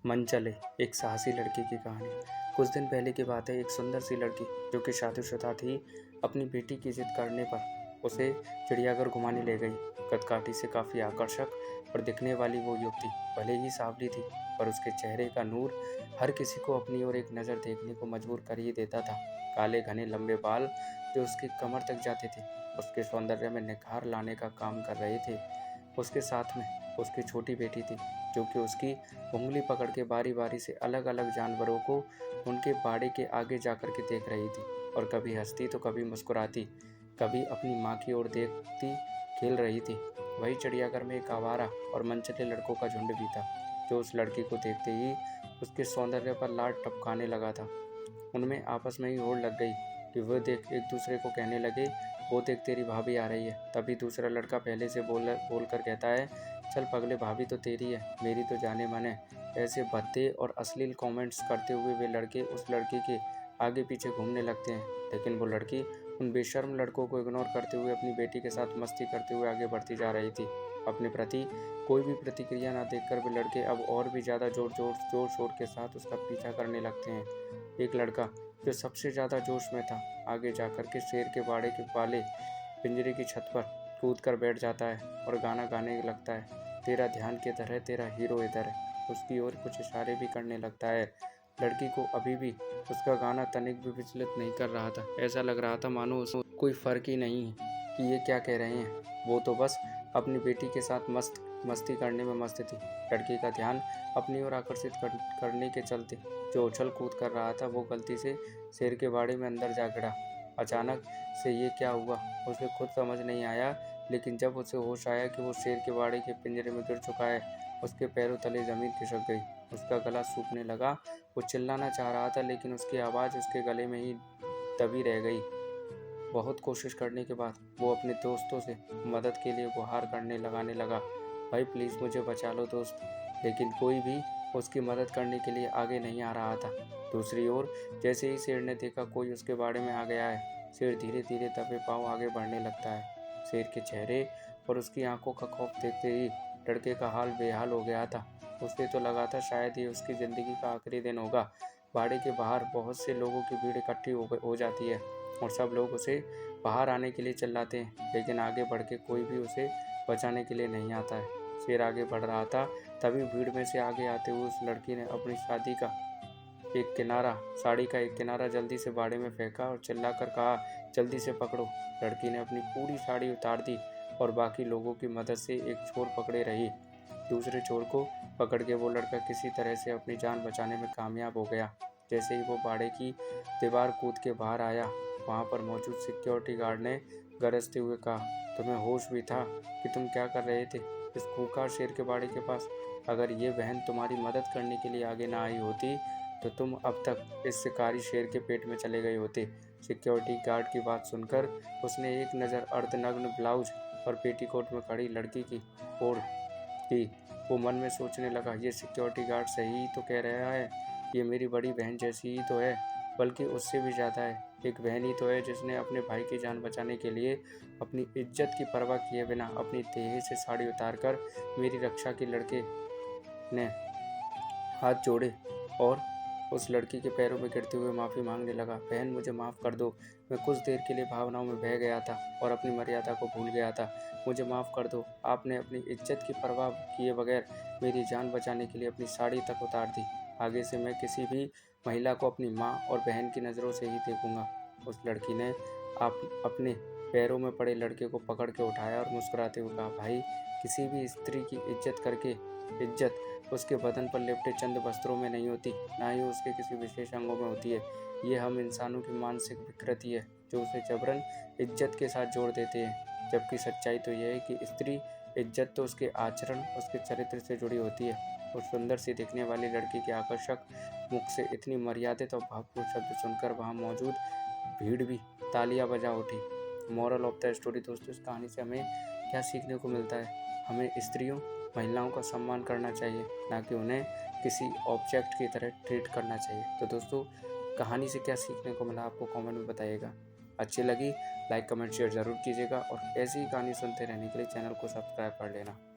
मन चले, एक साहसी लड़की की कहानी। कुछ दिन पहले की बात है। एक सुंदर सी लड़की जो कि शादीशुदा थी, अपनी बेटी की जिद करने पर उसे चिड़ियाघर घुमाने ले गई। कदकाठी से काफ़ी आकर्षक और दिखने वाली वो युवती भले ही सांवली थी, पर उसके चेहरे का नूर हर किसी को अपनी ओर एक नज़र देखने को मजबूर कर ही देता था। काले घने लंबे बाल जो उसकी कमर तक जाते थे, उसके सौंदर्य में निखार लाने का काम कर रहे थे। उसके साथ में उसकी छोटी बेटी थी, जो कि उसकी उंगली पकड़ के बारी बारी से अलग अलग जानवरों को उनके बाड़े के आगे जाकर के देख रही थी, और कभी हंसती तो कभी मुस्कुराती, कभी अपनी माँ की ओर देखती खेल रही थी। वही चिड़ियाघर में एक आवारा और मनचले लड़कों का झुंड भी था, जो उस लड़की को देखते ही उसके सौंदर्य पर लाड टपकाने लगा था। उनमें आपस में ही होड़ लग गई कि वो देख एक दूसरे को कहने लगे, वो देख तेरी भाभी आ रही है। तभी दूसरा लड़का पहले से बोल कर कहता है, चल पगले, भाभी तो तेरी है, मेरी तो जाने मन है। ऐसे भद्दे और अश्लील कमेंट्स करते हुए वे लड़के उस लड़की के आगे पीछे घूमने लगते हैं, लेकिन वो लड़की उन बेशर्म लड़कों को इग्नोर करते हुए अपनी बेटी के साथ मस्ती करते हुए आगे बढ़ती जा रही थी। अपने प्रति कोई भी प्रतिक्रिया न देखकर वे लड़के अब और भी ज़्यादा जोर शोर के साथ उसका पीछा करने लगते हैं। एक लड़का जो सबसे ज़्यादा जोश में था, आगे जाकर के शेर के बाड़े के वाले पिंजरे की छत पर कूद कर बैठ जाता है और गाना गाने लगता है, तेरा ध्यान किधर है, तेरा हीरो इधर है। उसकी ओर कुछ इशारे भी करने लगता है। लड़की को अभी भी उसका गाना तनिक भी विचलित नहीं कर रहा था। ऐसा लग रहा था मानो उसको कोई फर्क ही नहीं है कि ये क्या कह रहे हैं। वो तो बस अपनी बेटी के साथ मस्ती करने में मस्त थी। लड़की का ध्यान अपनी ओर आकर्षित करने के चलते जो उछल कूद कर रहा था, वो गलती से शेर के बाड़े में अंदर जा गिरा। अचानक से ये क्या हुआ उसे खुद समझ नहीं आया, लेकिन जब उसे होश आया कि वो शेर के बाड़े के पिंजरे में गिर चुका है, उसके पैरों तले ज़मीन खिसक गई। उसका गला सूखने लगा। वो चिल्लाना चाह रहा था, लेकिन उसकी आवाज़ उसके गले में ही दबी रह गई। बहुत कोशिश करने के बाद वो अपने दोस्तों से मदद के लिए गुहार करने लगाने लगा, भाई प्लीज़ मुझे बचा लो दोस्त। लेकिन कोई भी उसकी मदद करने के लिए आगे नहीं आ रहा था। दूसरी ओर जैसे ही शेर ने देखा कोई उसके बाड़े में आ गया है, शेर धीरे धीरे दबे पांव आगे बढ़ने लगता है। शेर के चेहरे और उसकी आंखों का खौफ देखते ही लड़के का हाल बेहाल हो गया था। उसे तो लगा था शायद ये उसकी ज़िंदगी का आखिरी दिन होगा। बाड़े के बाहर बहुत से लोगों की भीड़ इकट्ठी हो जाती है और सब लोग उसे बाहर आने के लिए चिल्लाते हैं, लेकिन आगे बढ़ के कोई भी उसे बचाने के लिए नहीं आता है। शेर आगे बढ़ रहा था, तभी भीड़ में से आगे आते हुए उस लड़की ने अपनी साड़ी का एक किनारा जल्दी से बाड़े में फेंका और चिल्लाकर कहा, जल्दी से पकड़ो। लड़की ने अपनी पूरी साड़ी उतार दी और बाकी लोगों की मदद से एक छोर पकड़े रही। दूसरे छोर को पकड़ के वो लड़का किसी तरह से अपनी जान बचाने में कामयाब हो गया। जैसे ही वो बाड़े की दीवार कूद के बाहर आया, वहाँ पर मौजूद सिक्योरिटी गार्ड ने गरजते हुए कहा, तुम्हें होश भी था कि तुम क्या कर रहे थे इस खूंखार शेर के बाड़े के पास? अगर ये बहन तुम्हारी मदद करने के लिए आगे ना आई होती तो तुम अब तक इस शिकारी शेर के पेट में चले गए होते। सिक्योरिटी गार्ड की बात सुनकर उसने एक नज़र अर्धनग्न ब्लाउज और पेटीकोट में खड़ी लड़की की ओर की। वो मन में सोचने लगा, ये सिक्योरिटी गार्ड सही ही तो कह रहा है, ये मेरी बड़ी बहन जैसी ही तो है, बल्कि उससे भी ज़्यादा है। एक बहन ही तो है जिसने अपने भाई की जान बचाने के लिए अपनी इज्जत की परवाह किए बिना अपनी देह से साड़ी उतारकर मेरी रक्षा की। लड़के ने हाथ जोड़े और उस लड़की के पैरों में गिरते हुए माफ़ी मांगने लगा, बहन मुझे माफ़ कर दो, मैं कुछ देर के लिए भावनाओं में बह गया था और अपनी मर्यादा को भूल गया था। मुझे माफ़ कर दो। आपने अपनी इज्जत की परवाह किए बगैर मेरी जान बचाने के लिए अपनी साड़ी तक उतार दी। आगे से मैं किसी भी महिला को अपनी माँ और बहन की नज़रों से ही देखूंगा। उस लड़की ने आप अपने पैरों में पड़े लड़के को पकड़ के उठाया और मुस्कुराते हुए कहा, भाई किसी भी स्त्री की इज्जत उसके बदन पर लिपटे चंद वस्त्रों में नहीं होती, ना ही उसके किसी विशेष अंगों में होती है। ये हम इंसानों की मानसिक विकृति है जो उसे जबरन इज्जत के साथ जोड़ देते हैं, जबकि सच्चाई तो यह है कि स्त्री इज्जत तो उसके आचरण, उसके चरित्र से जुड़ी होती है। उस सुंदर सी दिखने वाली लड़की के आकर्षक मुख से इतनी मर्यादित और भावपूर्ण शब्द सुनकर वहाँ मौजूद भीड़ भी तालियां बजा उठी। मॉरल ऑफ द स्टोरी दोस्तों, इस कहानी से हमें क्या सीखने को मिलता है? हमें महिलाओं का सम्मान करना चाहिए, ना कि उन्हें किसी ऑब्जेक्ट की तरह ट्रीट करना चाहिए। तो दोस्तों, कहानी से क्या सीखने को मिला आपको कमेंट में बताइएगा। अच्छी लगी लाइक कमेंट शेयर ज़रूर कीजिएगा और ऐसी ही कहानी सुनते रहने के लिए चैनल को सब्सक्राइब कर लेना।